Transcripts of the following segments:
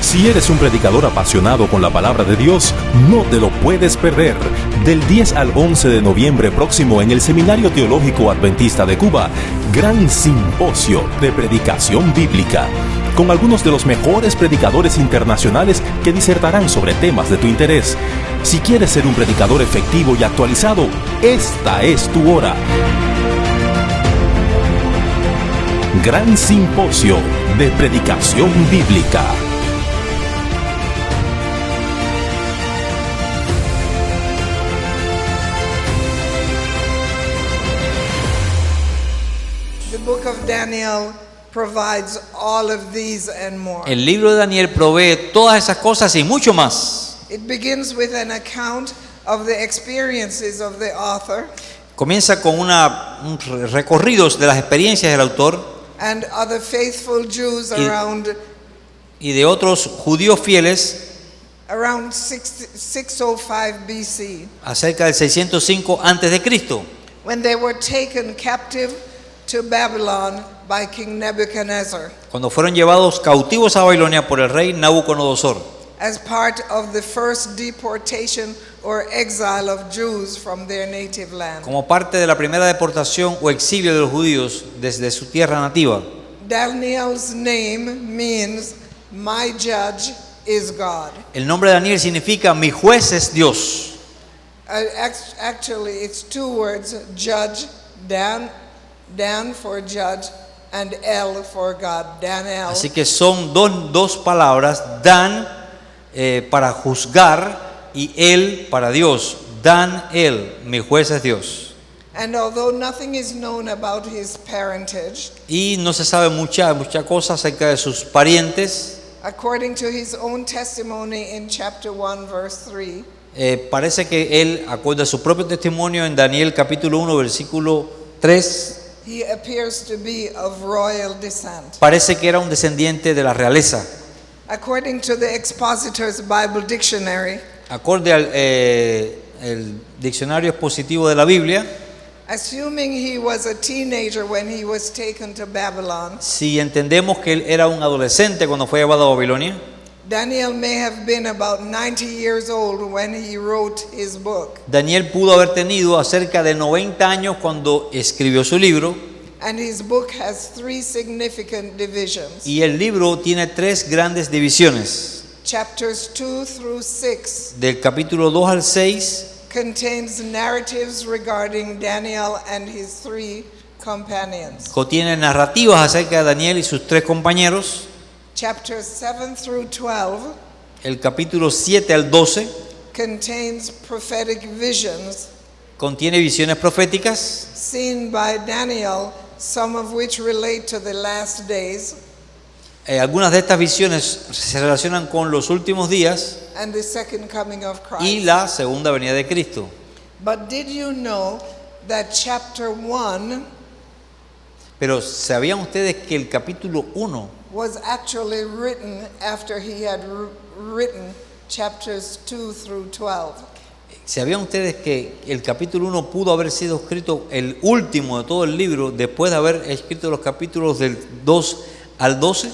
Si eres un predicador apasionado con la palabra de Dios, no te lo puedes perder. Del 10 al 11 de noviembre próximo en el Seminario Teológico Adventista de Cuba, Gran Simposio de Predicación Bíblica, con algunos de los mejores predicadores internacionales que disertarán sobre temas de tu interés. Si quieres ser un predicador efectivo y actualizado, esta es tu hora. Gran Simposio de Predicación Bíblica. El libro de Daniel provee todas esas cosas y mucho más. Comienza con un recorrido de las experiencias del autor y de otros judíos fieles around 605 BC, acerca del 605 antes de Cristo, when they were taken captive to Babylon by King Nebuchadnezzar, cuando fueron llevados cautivos a Babilonia por el rey Nabucodonosor, as part of the first deportation or exile of Jews from their native land. como parte de la primera deportación o exilio de los judíos desde su tierra nativa. Daniel's name means my judge is God. El nombre de Daniel significa mi juez es Dios. Actually, it's two words: judge, Dan for judge, and El for God. Daniel. Así que son dos palabras, Dan para juzgar y El para Dios. Dan El, mi juez es Dios. And although nothing is known about his parentage, Y no se sabe mucha cosa acerca de sus parientes. according to his own testimony in chapter 1 verse 3, Parece que él, acorde a su propio testimonio en Daniel capítulo 1 versículo 3, he appears to be of royal descent. parece que era un descendiente de la realeza. According to the Expositor's Bible Dictionary, Acorde al el diccionario expositivo de la Biblia, assuming he was a teenager when he was taken to Babylon, si entendemos que él era un adolescente cuando fue llevado a Babilonia, Daniel may have been about 90 years old when he wrote his book. Daniel pudo haber tenido cerca de 90 años cuando escribió su libro, And his book has three significant divisions. y el libro tiene 3 grandes divisiones. Chapters 2 through 6 Del capítulo 2 al 6 contains narratives regarding Daniel and his 3 companions. contiene narrativas acerca de Daniel y sus 3 compañeros. Chapters 7 through 12 El capítulo 7 al 12 contains prophetic visions contiene visiones proféticas seen by Daniel, some of which relate to the last days algunas de estas visiones se relacionan con los últimos días and the second coming of y Christ. la segunda venida de Cristo. But did you know that chapter 1 Pero ¿sabían ustedes que el capítulo 1 was actually written after he had written chapters 2 through 12? ¿Sabían ustedes que el capítulo 1 pudo haber sido escrito el último de todo el libro después de haber escrito los capítulos del 2 al 12?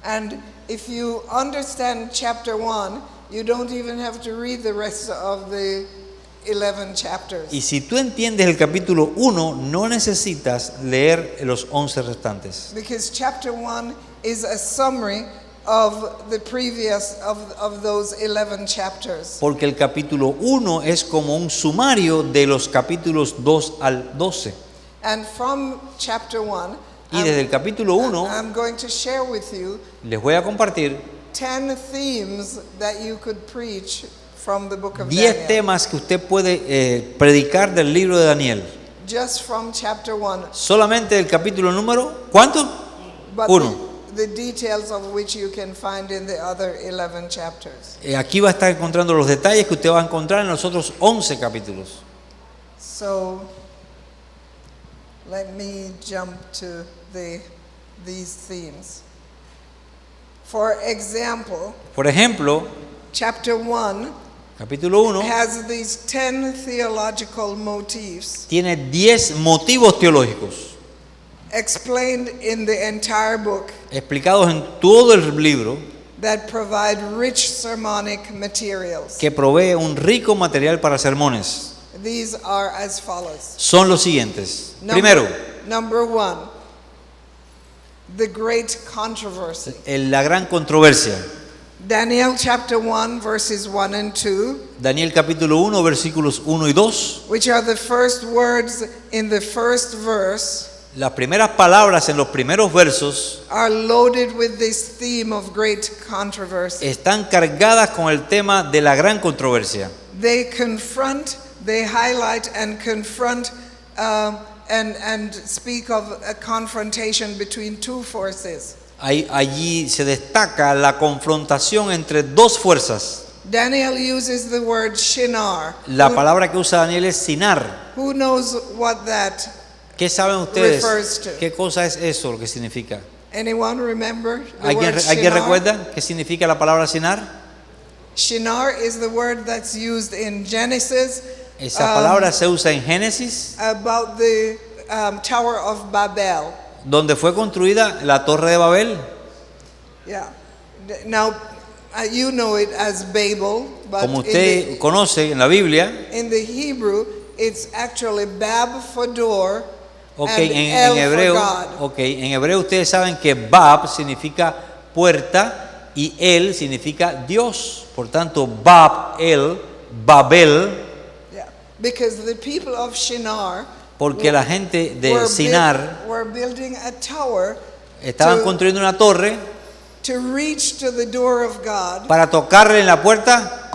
And if you understand chapter 1, you don't even have to read the rest of the 11 chapters. Y si tú entiendes el capítulo 1, no necesitas leer los 11 restantes. Because chapter 1 is a summary of the previous of those 11 chapters. Porque el capítulo 1 es como un sumario de los capítulos 2 al 12. And from chapter 1, Y desde el capítulo 1 I'm going to share with you les voy a compartir 10 themes that you could preach from the book of 10 Daniel. temas que usted puede predicar del libro de Daniel. Just from chapter 1. Solamente el capítulo número, ¿cuánto? But 1. the details of which you can find in the other 11 chapters. Aquí va a estar encontrando los detalles que usted va a encontrar en los otros 11 capítulos. So let me jump to these themes. For example, Por ejemplo, chapter 1 capítulo 1 has these 10 theological motifs tiene 10 motivos teológicos explained in the entire book, explicados en todo el libro, that provide rich sermonic materials. que provee un rico material para sermones. These are as follows. Son los siguientes. Primero, Number one, the great controversy. la gran controversia. Daniel chapter 1 verses 1 and 2, Daniel capítulo 1, versículos 1 y 2. which are the first words in the first verse, Las primeras palabras en los primeros versos are loaded with this theme of great controversy. están cargadas con el tema de la gran controversia. They confront, they highlight and confront and speak of a confrontation between two forces. Allí se destaca la confrontación entre dos fuerzas. Daniel uses the word shinar. La palabra que usa Daniel es sinar. Who knows what that? ¿Qué saben ustedes? Refers to. ¿Qué cosa es eso lo que significa? Anyone remember the ¿Alguien word shinar? recuerda qué significa la palabra sinar? Shinar is the word that's used in Genesis Esa palabra se usa en Génesis, about the Tower of Babel. donde fue construida la Torre de Babel. Yeah. Now, you know it as Babel, but Como usted conoce en la Biblia, in the Hebrew, it's actually Bab for door okay, and en El hebreo, for God. okay, en hebreo ustedes saben que Bab significa puerta y El significa Dios. Por tanto, Bab, El, Babel, Yeah. Because the people of Shinar porque la gente de Sinar were building a tower estaban to- construyendo una torre to reach to the door of God para tocarle en la puerta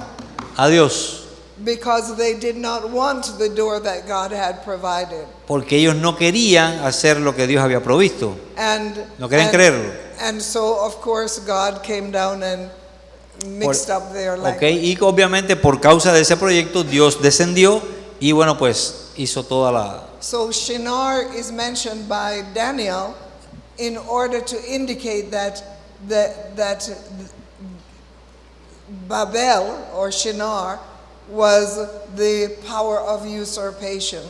a Dios, because they did not want the door that God had provided. porque ellos no querían hacer lo que Dios había provisto, And, no querían and, creerlo. and so, of course, God came down and mixed up their language. Okay, y obviamente por causa de ese proyecto Dios descendió y bueno, pues hizo toda la... So Shinar is mentioned by Daniel in order to indicate that Babel or Shinar was the power of usurpation.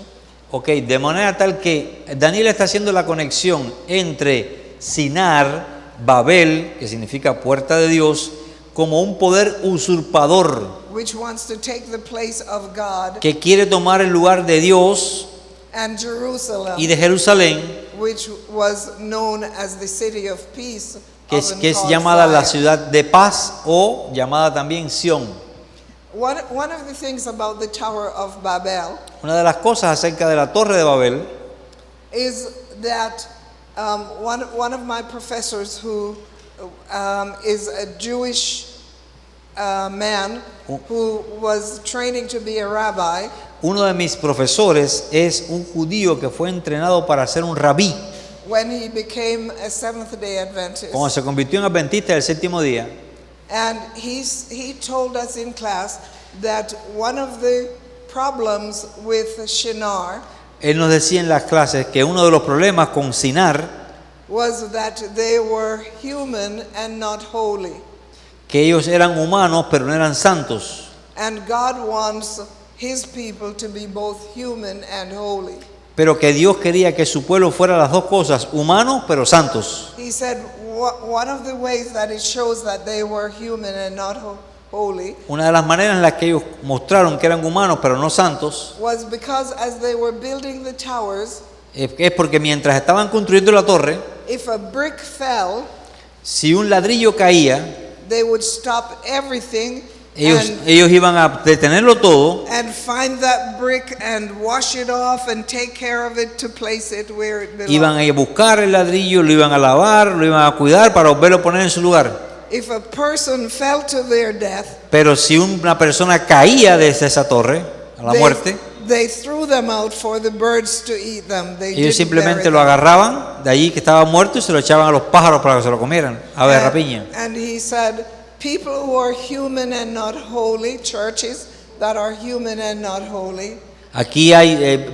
Ok, de manera tal que Daniel está haciendo la conexión entre Sinar, Babel, que significa puerta de Dios, como un poder usurpador Which wants to take the place of God, que quiere tomar el lugar de Dios and Jerusalem, y de Jerusalén, which was known as the city of peace, que often es called llamada la Zion. ciudad de paz o llamada también Sión. One of the things about the Tower of Babel Una de las cosas acerca de la Torre de Babel is that one of my professors who is a Jewish man who was training to be a rabbi, uno de mis profesores es un judío que fue entrenado para ser un rabí when he became a Seventh-day Adventist. cuando se convirtió en adventista del séptimo día. And he told us in class that one of the problems with Shinar Él nos decía en las clases que uno de los problemas con Sinar, was that they were human and not holy. que ellos eran humanos pero no eran santos. And God wants his people to be both human and holy. Pero que Dios quería que su pueblo fuera las dos cosas, humanos pero santos. He said one of the ways that it shows that they were human and not holy Una de las maneras en las que ellos mostraron que eran humanos pero no santos was because as they were building the towers, es porque mientras estaban construyendo la torre, if a brick fell, si un ladrillo caía, they would stop everything ellos iban a detenerlo todo and find that brick and wash it off and take care of it to place it where it iban belongs. a buscar el ladrillo, lo iban a lavar, lo iban a cuidar para volverlo a poner en su lugar. If a person fell to their death, Pero si una persona caía desde esa torre a la muerte, they threw them out for the birds to eat them. They ellos didn't simplemente bury lo them. agarraban de allí que estaba muerto y se lo echaban a los pájaros para que se lo comieran, a ver, rapiña. And he said, people who are human and not holy, churches that are human and not holy, Aquí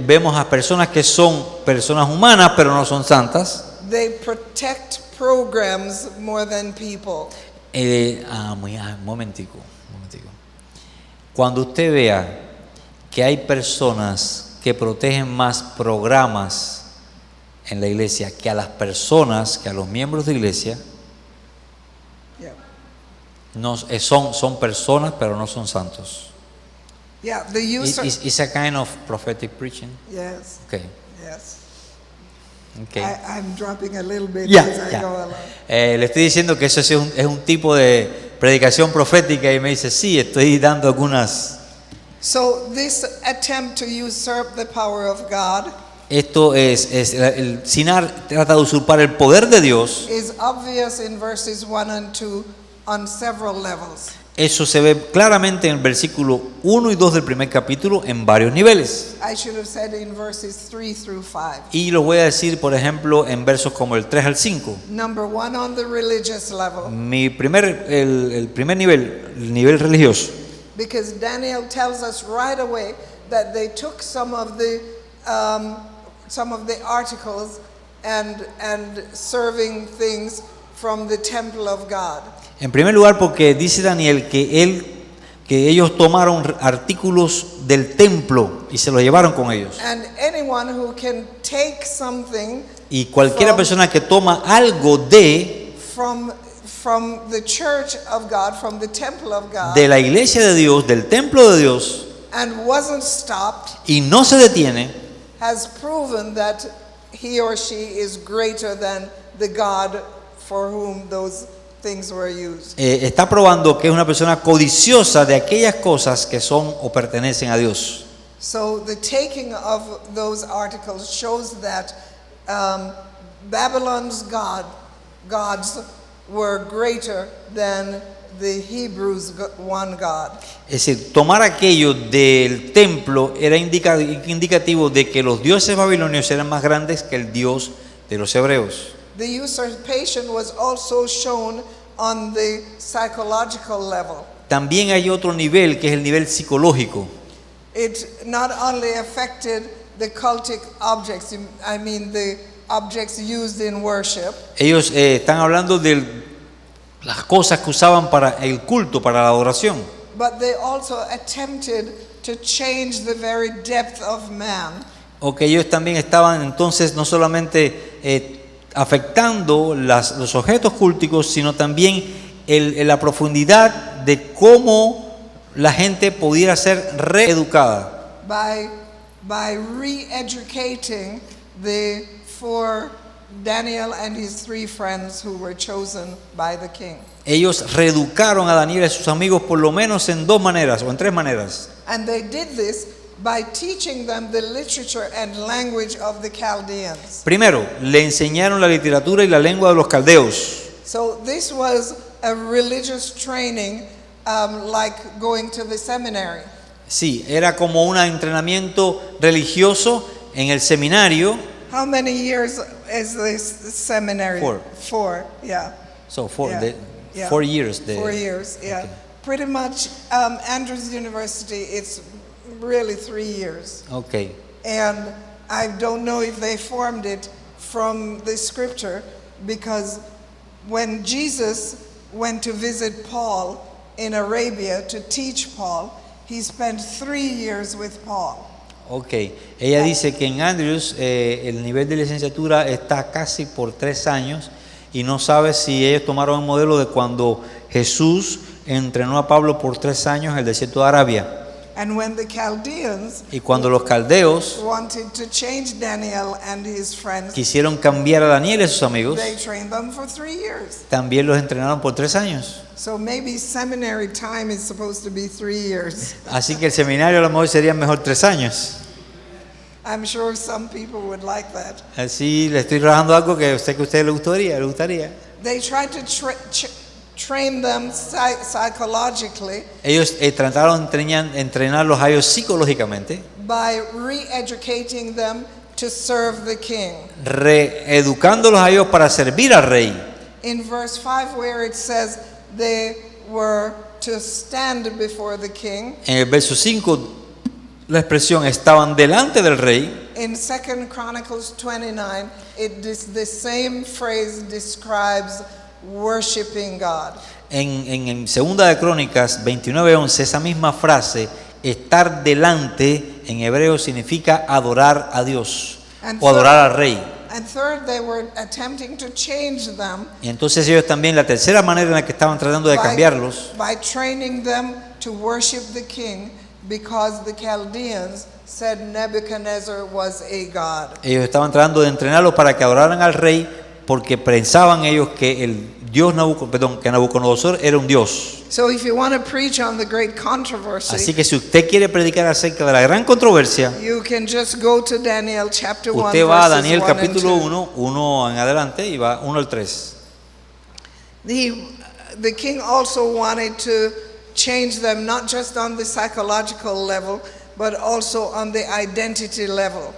vemos a personas que son personas humanas pero no son santas. they protect programs more than people. Un momentico. Cuando usted vea que hay personas que protegen más programas en la iglesia que a las personas, que a los miembros de iglesia, Yeah. No, son personas, pero no son santos. Yeah, the user. It's a kind of prophetic preaching. Yes, Okay. yes. Okay. I'm dropping a little bit Ya, as I ya. go along. Le estoy diciendo que eso es un tipo de predicación profética y me dice, sí, estoy dando algunas. So this attempt to usurp the power of God Esto el Sinar trata de usurpar el poder de Dios. is obvious in verses 1 and 2 on several levels. Eso se ve claramente en el versículo 1 y 2 del primer capítulo en varios niveles. I should have said in verses 3 through 5. Y lo voy a decir, por ejemplo, en versos como el 3 al 5. Number 1 on the religious level, El primer nivel, el nivel religioso. because Daniel tells us right away that they took some of the articles and serving things from the temple of God. En primer lugar, porque dice Daniel que ellos tomaron artículos del templo y se los llevaron con ellos. And anyone who can take something Y cualquiera persona que toma algo from the church of God, from the temple of God, de la iglesia de Dios, del templo de Dios, and wasn't stopped, y no se detiene, has proven that he or she is greater than the God for whom those things were used. está probando que es una persona codiciosa de aquellas cosas que son o pertenecen a Dios. So the taking of those articles shows that Babylon's gods were greater than the Hebrews' one God. Es decir, tomar aquello del templo era indicativo de que los dioses babilonios eran más grandes que el Dios de los hebreos. The usurpation was also shown on the psychological level. También hay otro nivel que es el nivel psicológico. It not only affected the cultic objects, I mean the objects used in worship, Ellos están hablando de las cosas que usaban para el culto, para la adoración. but they also attempted to change the very depth of man. O que ellos también estaban entonces no solamente afectando los objetos culticos, sino también la profundidad de cómo la gente pudiera ser reeducada. By re-educating the four Daniel and his three friends who were chosen by the king. Ellos reeducaron a Daniel y a sus amigos por lo menos en dos maneras o en tres maneras. And they did this by teaching them the literature and language of the Chaldeans. Primero, le enseñaron la literatura y la lengua de los caldeos. So this was a religious training, like going to the seminary. Sí, era como un entrenamiento religioso en el seminario. How many years is this seminary? 4. 4, yeah. So Yeah. 4 years. 4 years, yeah. Okay. Pretty much, Andrews University, it's really 3 years. Okay. And I don't know if they formed it from the scripture, because when Jesus went to visit Paul in Arabia to teach Paul, he spent 3 years with Paul. Ok, ella dice que en Andrews el nivel de licenciatura está casi por 3 años y no sabe si ellos tomaron el modelo de cuando Jesús entrenó a Pablo por 3 años en el desierto de Arabia. And when the Chaldeans Y cuando los caldeos wanted to change Daniel and his friends, quisieron cambiar a Daniel y a sus amigos, they trained them for 3 years. también los entrenaron por 3 años. So maybe seminary time is supposed to be 3 years. Así que el seminario a lo mejor sería mejor 3 años. I'm sure some people would like that. Así le estoy trabajando algo que sé que a usted le gustaría. They tried to train them psychologically Ellos trataron de entrenarlos a ellos psicológicamente, by re-educating them to serve the king. reeducándolos a ellos para servir al rey. In verse 5, where it says they were to stand before the king, En el verso 5, la expresión estaban delante del rey. in 2 Chronicles 29, the same phrase describes worshiping God. En Segunda de Crónicas 29:11, esa misma frase, estar delante, en hebreo significa adorar a Dios And o adorar al rey. And third, they were attempting to change them Y entonces ellos también, la tercera manera en la que estaban tratando de cambiarlos, by training them to worship the king because the Chaldeans said Nebuchadnezzar was a god. ellos estaban tratando de entrenarlos para que adoraran al rey porque pensaban ellos que el Dios que Nabucodonosor era un Dios. So if you want to preach on the great controversy, Así que si usted quiere predicar acerca de la gran controversia, you can just go to Daniel chapter 1 usted va a verses Daniel 1 and capítulo 2. 1 en adelante y va 1 al 3. The king also wanted to change them not just on the psychological level, but also on the identity level.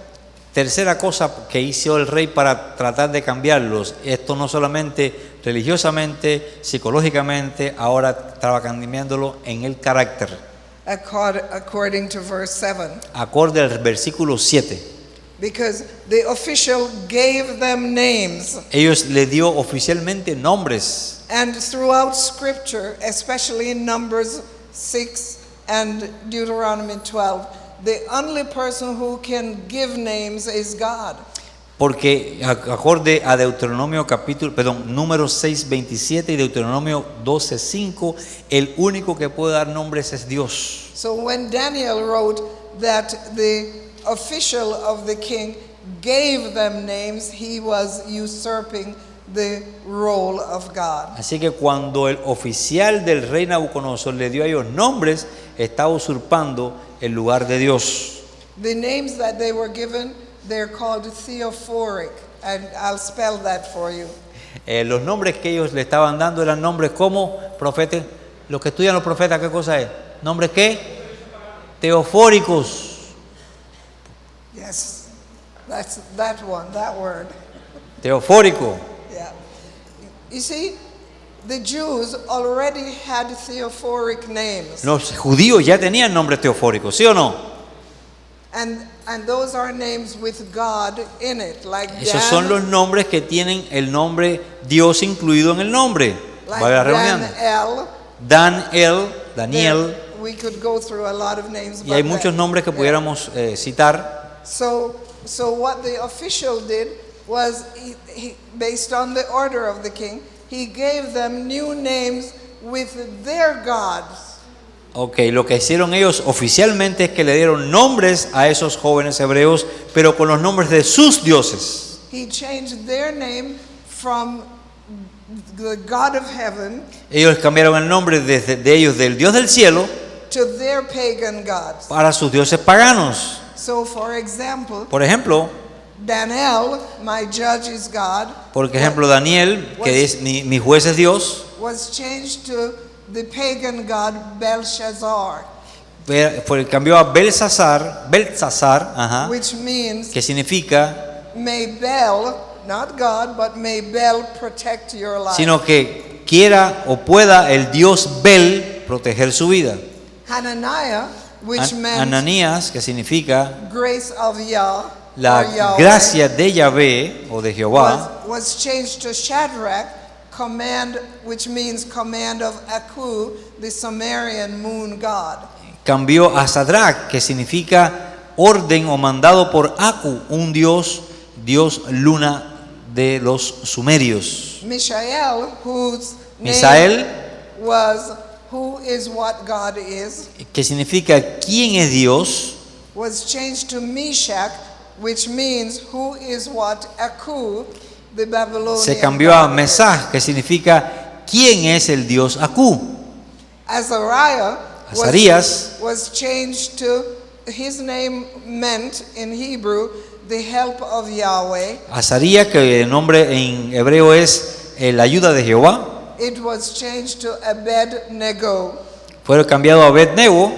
Tercera cosa que hizo el rey para tratar de cambiarlos, esto no solamente religiosamente, psicológicamente, ahora estaba cambiándolo en el carácter, According to verse 7. acorde al versículo 7. Because the official gave them names. Ellos le dio oficialmente nombres. And throughout scripture, especially in Numbers 6 and Deuteronomy 12, the only person who can give names is God. Porque acorde a Números 6:27 y Deuteronomio 12:5, el único que puede dar nombres es Dios. So when Daniel wrote that the official of the king gave them names, he was usurping the role of God. Así que cuando el oficial del rey Nabucodonosor le dio a ellos nombres, estaba usurpando el lugar de Dios. The names that they were given, they're called theophoric, and I'll spell that for you. Los nombres que ellos le estaban dando eran nombres como profetas. Los que estudian los profetas, ¿qué cosa es? ¿Nombres qué? Teofóricos. Yes, that's that one, that word. Teofórico. Yeah. You see, the Jews already had theophoric names. Los judíos ya tenían nombres teofóricos, ¿sí o no? And those are names with God in it, like Esos son los nombres que tienen el nombre Dios incluido en el nombre. like Vale la redundancia. Daniel. We could go through a lot of names. Y hay but muchos nombres que pudiéramos citar. So what the official did was, he, based on the order of the king, he gave them new names with their gods. Ok, lo que hicieron ellos oficialmente es que le dieron nombres a esos jóvenes hebreos, pero con los nombres de sus dioses. He changed their name from the God of heaven Ellos cambiaron el nombre de ellos del Dios del cielo to their pagan gods. para sus dioses paganos. So, for example, Por ejemplo, my judge is God, Daniel, que es mi juez es Dios, was changed to the pagan god Belshazzar, cambió a Belsasar, ajá, which means que significa, may Bel, not God, but may Bel protect your life. sino que quiera o pueda el Dios Bel proteger su vida. Hananiah, which meant Ananías, que significa grace of Yah, la or Yahweh, gracia de Yahvé o de Jehová, was changed to Shadrach, which means command of Aku, the Sumerian moon god. cambió a Sadrach, que significa orden o mandado por Aku, un dios luna de los sumerios. Mishael, whose Misael, name was who is what God is, que significa quién es Dios, was changed to Meshach, which means who is what Aku, the Babylonian se cambió a god. Mesach, que significa quién es el dios Aku. Azariah Azarías was changed to, his name meant in Hebrew the help of Yahweh. Azarías, que el nombre en hebreo es la ayuda de Jehová, It was changed to Abed-Nego, fue cambiado a Abed-Nego,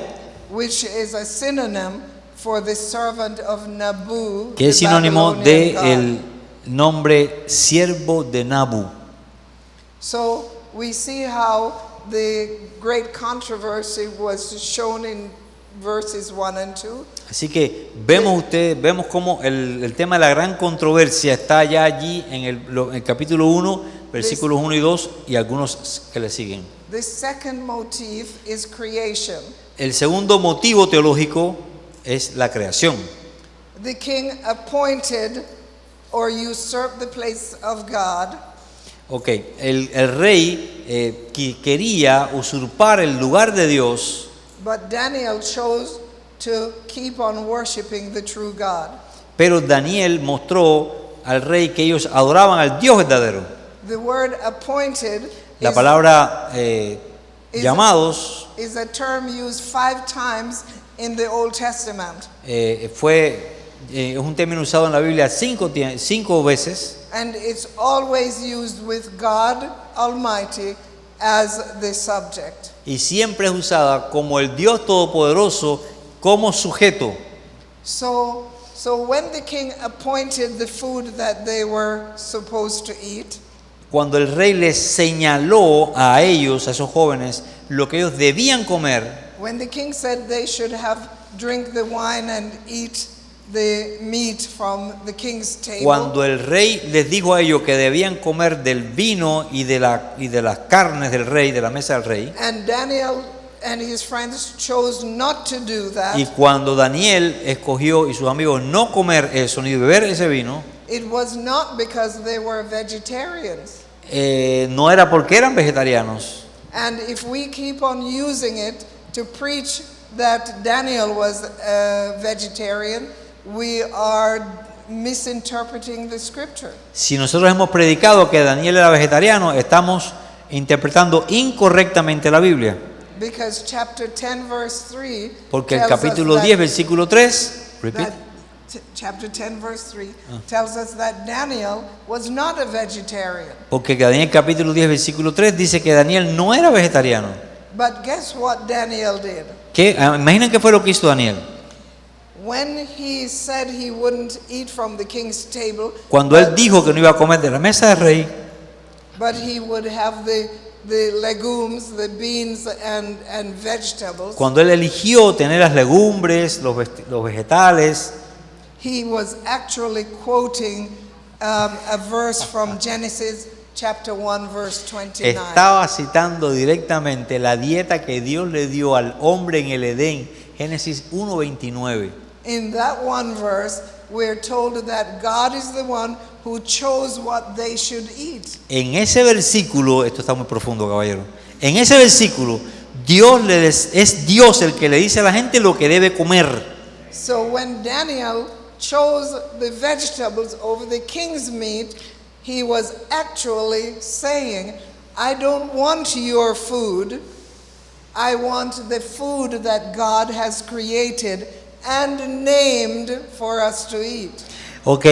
which is a synonym for the servant of Nabu, que es the sinónimo Babylonian de god. el nombre siervo de Nabu. So we see how the great controversy was shown in verses 1 and 2. Así que vemos cómo el tema de la gran controversia está ya allí en el capítulo 1, versículos 1 y 2 y algunos que le siguen. The second motif is creation. El segundo motivo teológico es la creación. The king appointed or usurp the place of God. Ok, el rey quería usurpar el lugar de Dios, But Daniel chose to keep on worshiping the true God. pero Daniel mostró al rey que ellos adoraban al Dios verdadero. The word appointed La palabra llamados is a term used 5 times in the Old Testament. es un término usado en la Biblia 5 veces. And it's always used with God Almighty as the subject. Y siempre es usada como el Dios Todopoderoso como sujeto. So when the king appointed the food that they were supposed to eat, Cuando el rey les señaló a ellos, a esos jóvenes, lo que ellos debían comer, when the king said they should drink the wine and eat the meat from the king's table, cuando el rey les dijo a ellos que debían comer del vino y de las carnes del rey, de la mesa del rey, and Daniel and his friends chose not to do that, y cuando Daniel escogió y sus amigos no comer eso ni beber ese vino, it was not because they were vegetarians. no era porque eran vegetarianos. And if we keep on using it to preach that Daniel was a vegetarian, we are misinterpreting the scripture. Si nosotros hemos predicado que Daniel era vegetariano, estamos interpretando incorrectamente la Biblia. Because chapter 10 verse 3 Porque el tells us capítulo that- 10, versículo 3, repeat. chapter 10 verse 3 tells us that Daniel was not a vegetarian. Porque Daniel capítulo 10, versículo 3 dice que Daniel no era vegetariano. But guess what Daniel did? Imaginen qué fue lo que hizo Daniel. When he said he wouldn't eat from the king's table, Cuando él dijo que no iba a comer de la mesa del rey, but he would have the legumes, the beans and vegetables, cuando él eligió tener las legumbres, los vegetales, he was actually quoting a verse from Genesis chapter 1 verse 29. estaba citando directamente la dieta que Dios le dio al hombre en el Edén, Génesis 1:29. In that one verse, we're told that God is the one who chose what they should eat. En ese versículo, esto está muy profundo, caballero. En ese versículo, es Dios el que le dice a la gente lo que debe comer. So when Daniel chose the vegetables over the king's meat, he was actually saying, I don't want your food. I want the food that God has created and named for us to eat. Ok,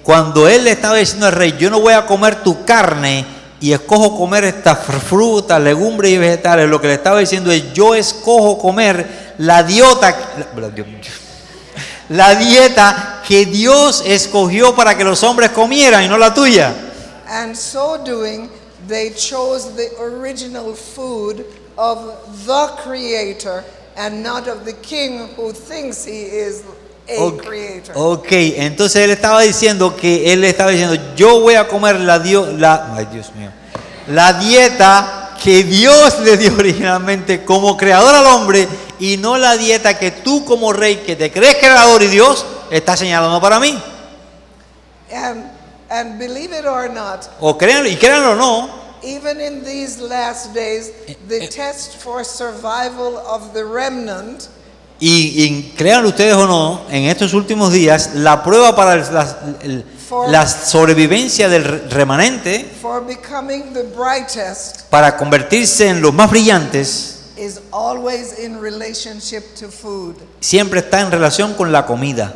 cuando él le estaba diciendo al rey, yo no voy a comer tu carne y escojo comer estas frutas, legumbres y vegetales, lo que le estaba diciendo es, yo escojo comer la dieta que Dios escogió para que los hombres comieran y no la tuya. And so doing, they chose the original food of the Creator and not of the king who thinks he is a creator. Ok, entonces él estaba diciendo, yo voy a comer la dieta que Dios le dio originalmente como creador al hombre y no la dieta que tú como rey que te crees creador y Dios está señalando para mí. And believe it or not, O créanlo, y créanlo o no, even in these last days, the test for survival of the remnant y créanlo ustedes o no, en estos últimos días la prueba para la sobrevivencia del remanente, for becoming the brightest, para convertirse en los más brillantes, is always in relationship to food. siempre está en relación con la comida.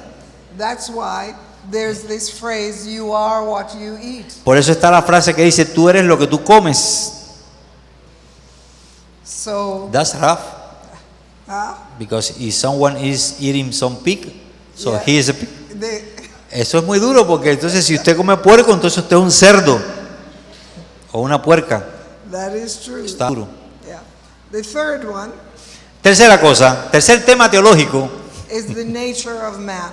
That's why there's this phrase, you are what you eat. Por eso está la frase que dice, tú eres lo que tú comes. So, That's rough, huh? because if someone is eating some pig, so Yeah. he is a pig. The, Eso es muy duro porque entonces si usted come puerco, entonces usted es un cerdo o una puerca. that is true. Está duro. Yeah. The third one Tercera cosa, tercer tema teológico is the nature of man,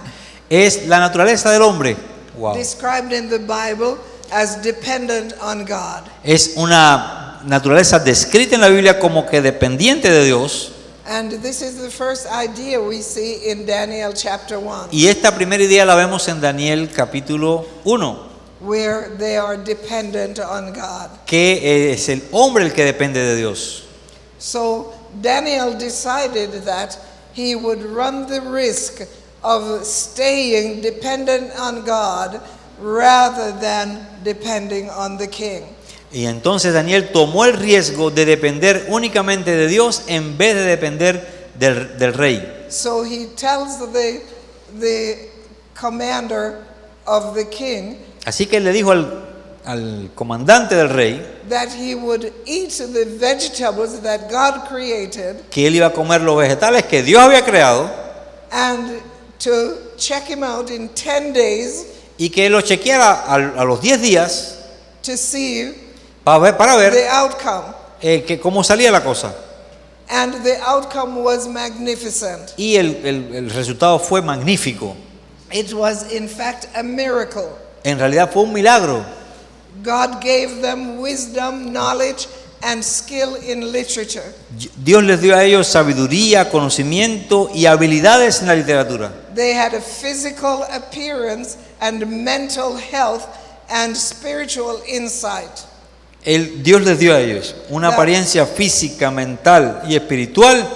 es la naturaleza del hombre. Wow. described in the Bible as dependent on God. Es una naturaleza descrita en la Biblia como que dependiente de Dios. And this is the first idea we see in Daniel chapter 1, Y esta primera idea la vemos en Daniel capítulo 1, where they are dependent on God. que es el hombre el que depende de Dios. So Daniel decided that he would run the risk of staying dependent on God rather than depending on the king. Y entonces Daniel tomó el riesgo de depender únicamente de Dios en vez de depender del rey. So he tells the commander of the king Así que le dijo al comandante del rey that he would eat the vegetables that God created que él iba a comer los vegetales que Dios había creado and to check him out in 10 days y que él lo chequeara a los 10 días to see para ver the outcome. cómo salía la cosa. And the outcome was magnificent. Y el resultado fue magnífico. It was in fact a miracle. En realidad fue un milagro. God gave them wisdom, knowledge, and skill in literature. Dios les dio a ellos sabiduría, conocimiento y habilidades en la literatura. They had a physical appearance and mental health and spiritual insight. Dios les dio a ellos una apariencia física, mental y espiritual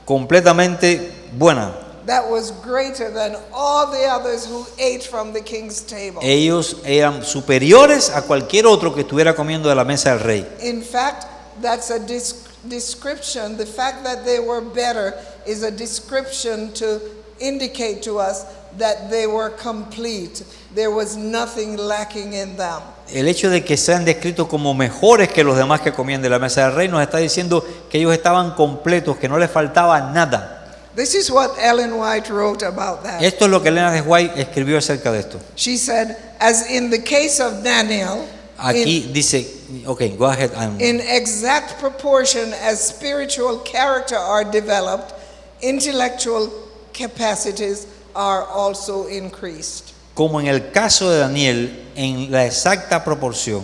completamente buena. That was greater than all the others who ate from the king's table. Ellos eran superiores a cualquier otro que estuviera comiendo de la mesa del rey. In fact, that's a description. The fact that they were better is a description to indicate to us that they were complete. There was nothing lacking in them. El hecho de que sean descritos como mejores que los demás que comían de la mesa del rey nos está diciendo que ellos estaban completos, que no les faltaba nada. This is what Ellen White wrote about that. Esto es lo que Elena de White escribió acerca de esto. She said, as in the case of Daniel, Aquí dice, okay, go ahead. in exact proportion as spiritual character are developed, intellectual capacities are also increased. Como en el caso de Daniel, en la exacta proporción,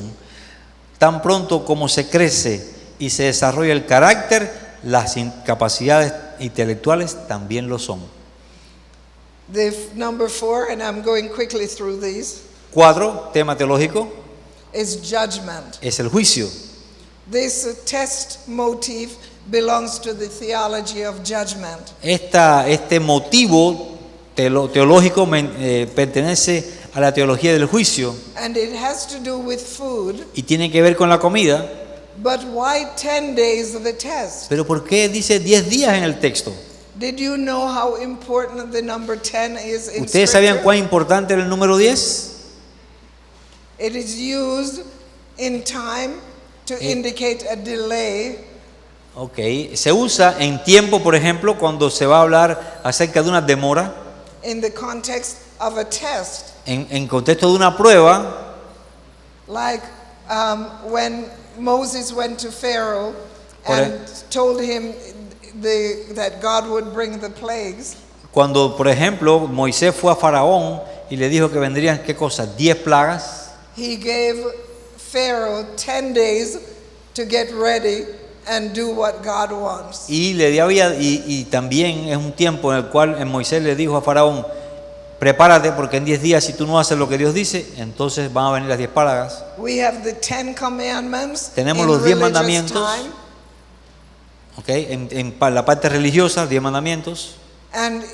tan pronto como se crece y se desarrolla el carácter, las capacidades intelectuales también lo son. Number 4, and I'm going quickly through these, 4, tema teológico, is judgment. es el juicio. This test motif belongs to the theology of judgment. Este motivo teológico pertenece a la teología del juicio And it has to do with food. y tiene que ver con la comida. But why 10 days of the test? Pero ¿por qué dice 10 días en el texto? Did you know how important the number 10 is in ¿Ustedes sabían Scripture? cuán importante era el número 10? It is used in time to indicate a delay. Ok, se usa en tiempo, por ejemplo, cuando se va a hablar acerca de una demora, In the context of a test, en contexto de una prueba, like when Moses went to Pharaoh Por and told him that God would bring the plagues. cuando, por ejemplo, Moisés fue a Faraón y le dijo que vendrían, ¿qué cosas? 10 plagas. He gave Pharaoh 10 days to get ready and do what God wants. Y también es un tiempo en el cual Moisés le dijo a Faraón, prepárate porque en 10 días si tú no haces lo que Dios dice, entonces van a venir las 10 plagas. We have the 10 commandments. Tenemos in los 10 religious mandamientos. time. Okay, en la parte religiosa, 10 mandamientos. And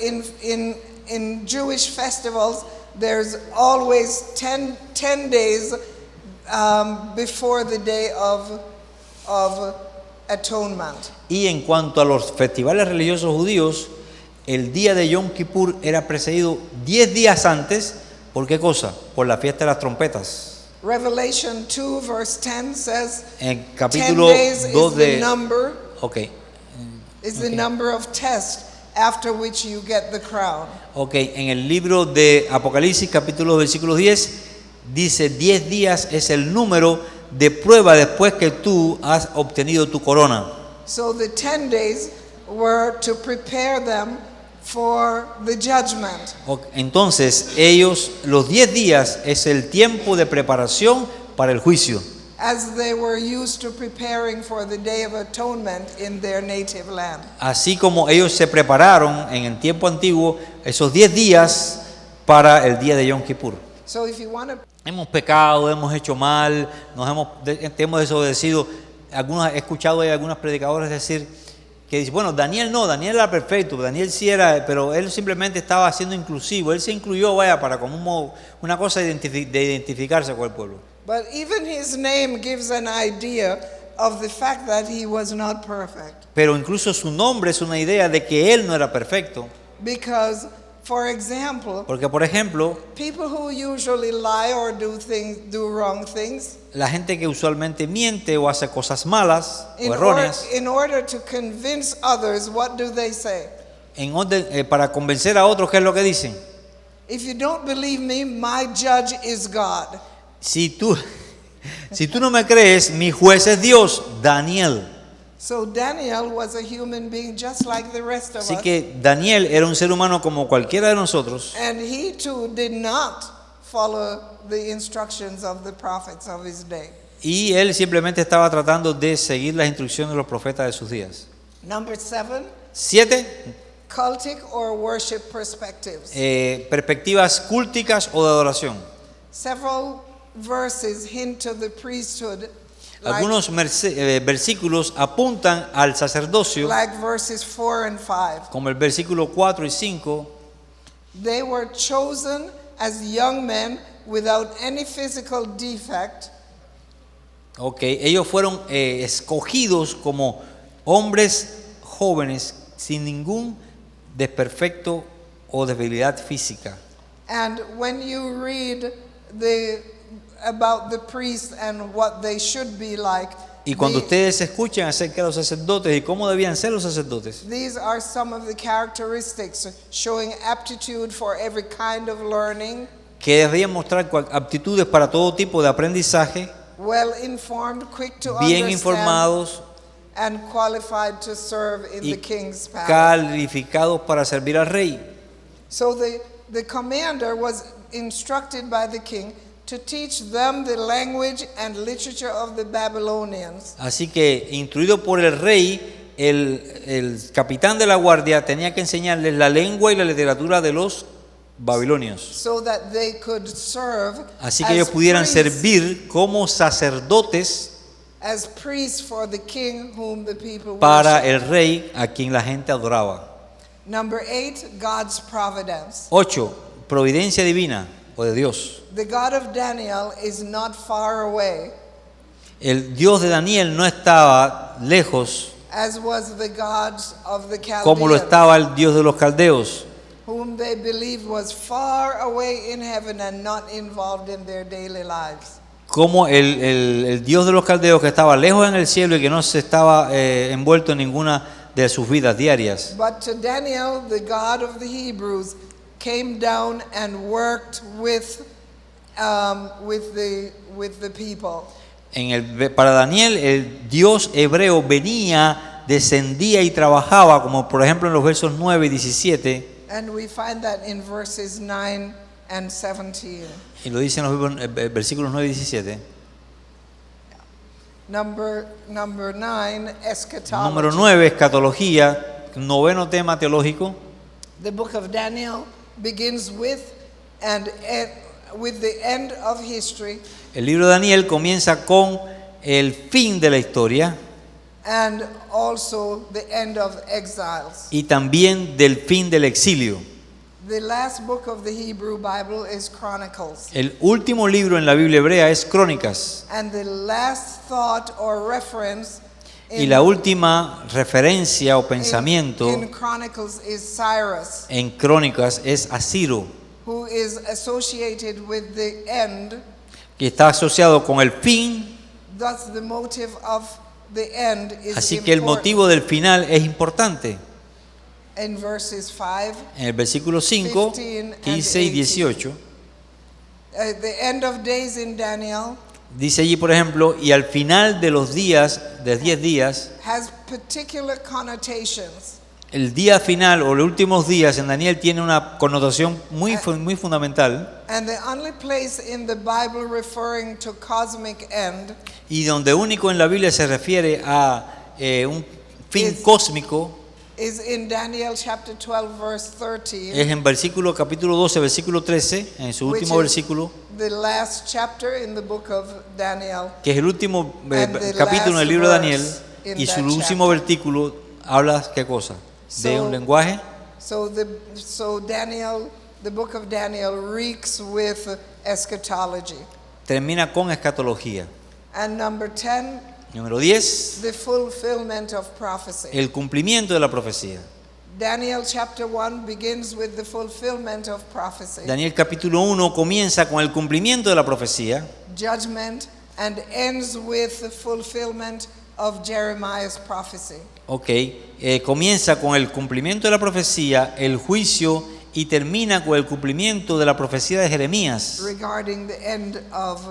in Jewish festivals, there's always 10 days before the day of atonement. Y en cuanto a los festivales religiosos judíos, el día de Yom Kippur era precedido 10 días antes, ¿por qué cosa? Por la fiesta de las trompetas. Revelation 2 verse 10 says, En 10 capítulo days 2 is the de... number, Ok, the number of tests after which you get the crown. ok, en el libro de Apocalipsis, capítulo 2, versículo 10, dice 10 días es el número de prueba después que tú has obtenido tu corona. So the 10 days were to prepare them for the judgment. Entonces, los 10 días es el tiempo de preparación para el juicio. as they were used to preparing for the Day of Atonement in their native land. Así como ellos se prepararon en el tiempo antiguo esos 10 días para el día de Yom Kippur. So if you want to Hemos pecado, hemos hecho mal, te hemos desobedecido. He escuchado a algunos predicadores decir que dicen, bueno, Daniel era perfecto, Daniel sí era, pero él simplemente estaba siendo inclusivo, él se incluyó, para como una cosa de identificarse con el pueblo. But even his name gives an idea of the fact that he was not perfect. Pero incluso su nombre es una idea de que él no era perfecto. Because, for example, Porque, por ejemplo, people who usually lie or do wrong things, la gente que usualmente miente o hace cosas malas o erróneas, in order to convince others, what do they say? para convencer a otros, ¿qué es lo que dicen? If you don't believe me, my judge is God. Si tú no me crees, mi juez es Dios, Daniel. So Daniel was a human being just like the rest of Así us. que Daniel era un ser humano como cualquiera de nosotros. And he too did not follow the instructions of the prophets of his day. Y él simplemente estaba tratando de seguir las instrucciones de los profetas de sus días. Number 7, 7, cultic or worship perspectives. perspectivas culticas o de adoración. Several verses hint to the priesthood, Algunos versículos apuntan al sacerdocio, like verses 4 and 5. como el versículo 4 y 5. They were chosen as young men without any physical defect, Ellos fueron escogidos como hombres jóvenes sin ningún desperfecto o debilidad física. and when you read about the priests and what they should be like, Y cuando ustedes escuchan acerca de los sacerdotes y cómo debían ser los sacerdotes, these are some of the characteristics showing aptitude for every kind of learning, que deberían mostrar aptitudes para todo tipo de aprendizaje, well informed, quick to bien understand, informados and qualified to serve in y the king's palace. calificados para servir al rey. So the commander was instructed by the king to teach them the language and literature of the Babylonians. Así que, instruido por el rey, el capitán de la guardia tenía que enseñarles la lengua y la literatura de los babilonios. So that they could serve Así que ellos pudieran servir como sacerdotes as priests for the king whom the people para worship. el rey a quien la gente adoraba. Number 8, God's providence. 8. Providencia divina o de Dios. The God of Daniel is not far away, El Dios de Daniel no estaba lejos as was the gods of the como lo Chaldeans, estaba el Dios de los caldeos, whom they believed was far away in heaven and not involved in their daily lives. como el Dios de los caldeos que estaba lejos en el cielo y que no se estaba envuelto en ninguna de sus vidas diarias. But to Daniel, the God of the Hebrews came down and worked with the people. Para Daniel, el Dios hebreo venía, descendía y trabajaba, como por ejemplo en los versos 9 y 17, And we find that in verses 9 and 17. y lo dicen los versículos 9 y 17. Number 9, eschatology. Número 9, escatología, noveno tema teológico. The book of Daniel begins with the end of history El libro de Daniel comienza con el fin de la historia and also the end of exiles. y también del fin del exilio. The last book of the Hebrew Bible is Chronicles. El último libro en la Biblia hebrea es Crónicas And the last thought or reference y la última referencia o pensamiento in Chronicles is Cyrus, en Crónicas es a Ciro, who is associated with the end. que está asociado con el fin, Thus the motive of the end is así que el important. motivo del final es importante. In verses 5, En el versículo 5, 15 y 18 the end of days in Daniel dice allí, por ejemplo, y al final de los días, de 10 días, has particular connotations. el día final o los últimos días en Daniel tiene una connotación muy fundamental, and the only place in the Bible referring to cosmic end y donde único en la Biblia se refiere a un fin cósmico, is in Daniel chapter 12 verse 13, es en capítulo 12, versículo 13, en su which último is versículo, the last chapter in the book of Daniel. que es el último And the capítulo en el libro de Daniel, last verse y in su that último chapter. versículo habla, ¿qué cosa? De So- un lenguaje. So Daniel, the book of Daniel reeks with eschatology. Termina con escatología. And number 10, Número 10, the fulfillment of prophecy. el cumplimiento de la profecía. Daniel chapter 1 begins with the fulfillment of prophecy, Daniel capítulo 1 comienza con el cumplimiento de la profecía, judgment, and ends with the fulfillment of Jeremiah's prophecy. comienza con el cumplimiento de la profecía, el juicio, y termina con el cumplimiento de la profecía de Jeremías Regarding the end of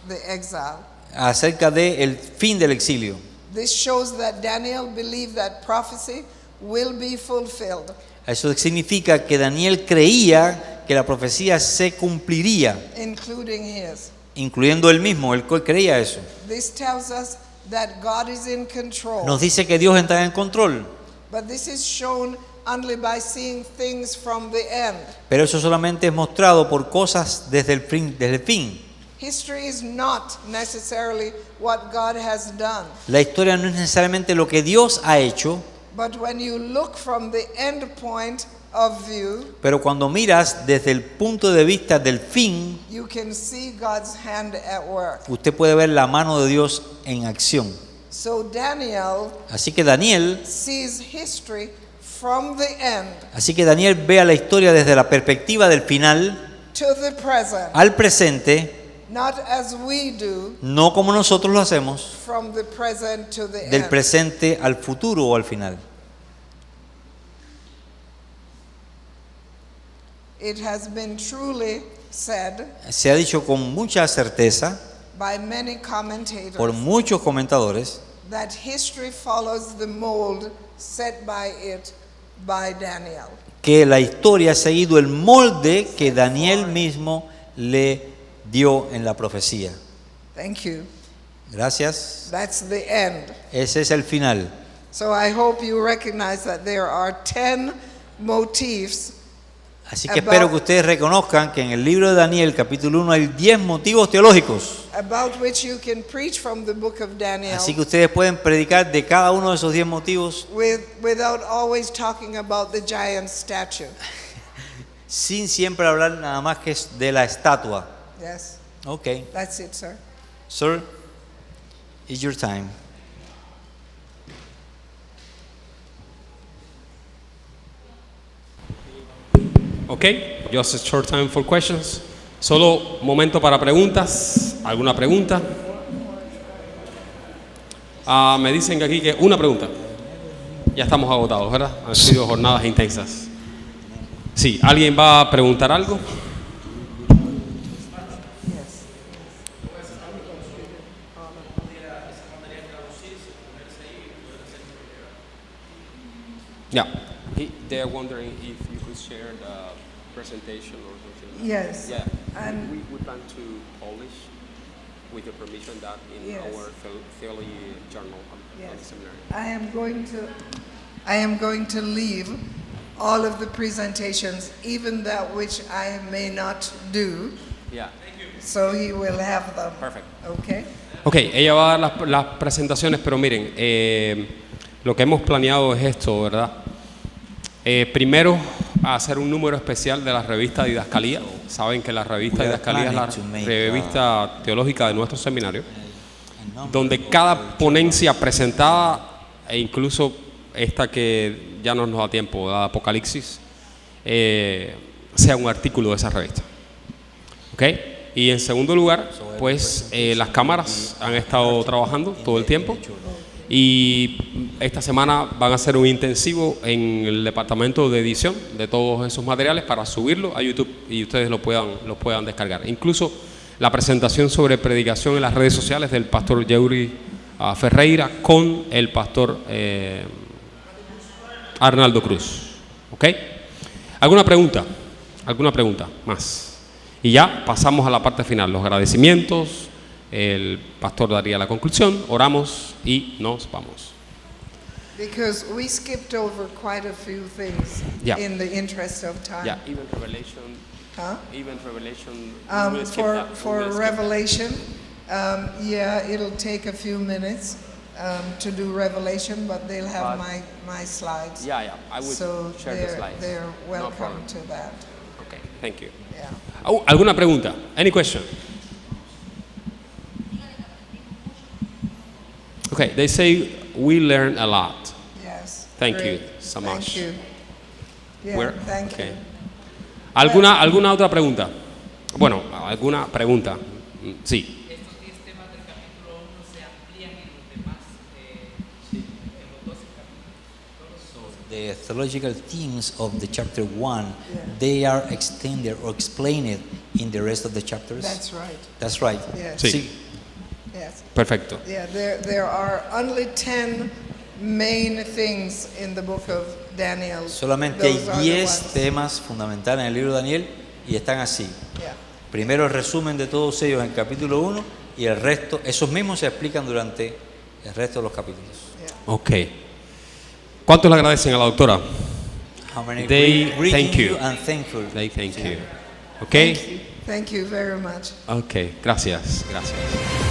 the exile. acerca del fin del exilio. This shows that Daniel believed that prophecy will be fulfilled, Eso significa que Daniel creía que la profecía se cumpliría, including his. incluyendo él mismo, él creía eso. This tells us that God is in control. Nos dice que Dios está en control, But this is shown only by seeing things from the end. pero eso solamente es mostrado por cosas desde el fin. History is not necessarily what God has done. La historia no es necesariamente lo que Dios ha hecho, But when you look from the end point of view, pero cuando miras desde el punto de vista del fin, you can see God's hand at work. usted puede ver la mano de Dios en acción. So Daniel Así que Daniel ve a la historia desde la perspectiva del final to the present, al presente, not as we do no como nosotros lo hacemos, from the present to the del end. presente al futuro o al final. It has been truly said Se ha dicho con mucha certeza by many commentators por muchos comentadores that history follows the mold set by it by Daniel. que la historia ha seguido el molde que Daniel mismo le dio en la profecía. Thank you. Gracias. That's the end. Ese es el final. So I hope you recognize that there are 10 motifs Así que espero que ustedes reconozcan que en el libro de Daniel, capítulo 1, hay 10 motivos teológicos. about which you can preach from the book of Daniel Así que ustedes pueden predicar de cada uno de esos 10 motivos without always talking about the giant statue. sin siempre hablar nada más que de la estatua. Yes, Okay. that's it, sir. Sir, it's your time. Okay, just a short time for questions. Solo momento para preguntas. ¿Alguna pregunta? Me dicen aquí que una pregunta. Ya estamos agotados, ¿verdad? Han sido jornadas intensas. Sí, ¿alguien va a preguntar algo? Yeah. They're wondering if you could share the presentation or something. Yes. Yeah. And We plan to publish, with your permission, that in Yes. our theology journal on the yes, seminary. I am going to leave all of the presentations, even that which I may not do, Yeah. so he will have them. Perfect. Okay? Ok, ella va a dar las presentaciones, pero miren, lo que hemos planeado es esto, ¿verdad? Primero, hacer un número especial de la revista Didascalía. Saben que la revista Didascalía es la revista teológica de nuestro seminario, donde cada ponencia presentada, e incluso esta que ya no nos da tiempo, la Apocalipsis, sea un artículo de esa revista. ¿Ok? Y en segundo lugar, pues las cámaras han estado trabajando todo el tiempo, y esta semana van a hacer un intensivo en el departamento de edición de todos esos materiales para subirlo a YouTube y ustedes los puedan descargar. Incluso la presentación sobre predicación en las redes sociales del pastor Yeuri Ferreira con el pastor Arnaldo Cruz. ¿Ok? ¿Alguna pregunta? ¿Alguna pregunta más? Y ya pasamos a la parte final, los agradecimientos. El pastor daría la conclusión, oramos y nos vamos. Because we skipped over quite a few things Yeah. in the interest of time. Yeah, even Revelation. Huh? Even Revelation. For Revelation, yeah, it'll take a few minutes to do Revelation, but they'll have my slides. Yeah, I will So share the slides. they're No welcome problem. to that. Okay, thank you. Yeah. Oh, ¿alguna pregunta? Any question? Okay, they say we learn a lot. Yes. Thank great. you so much. Thank you. Yeah, Where- thank okay. you. ¿Alguna otra pregunta? Bueno, alguna pregunta. Sí. Estos 10 temas del capítulo 1 se amplían en los demás, en los 12 capítulos. The theological themes of the chapter 1, they are extended or explained in the rest of the chapters. That's right. That's right. Yes. Sí. Yes. Perfecto. Yeah, there are only 10 main things in the book of Daniel. Solamente hay Those are the 10 ones. temas fundamentales en el libro de Daniel y están así. Yeah. Primero el resumen de todos ellos en el capítulo 1 y el resto, esos mismos se explican durante el resto de los capítulos. Ok. ¿Cuántos le agradecen a la doctora? How many They greeting thank you. and thankful. They thank you. Ok. Thank you very much. Ok, gracias, gracias.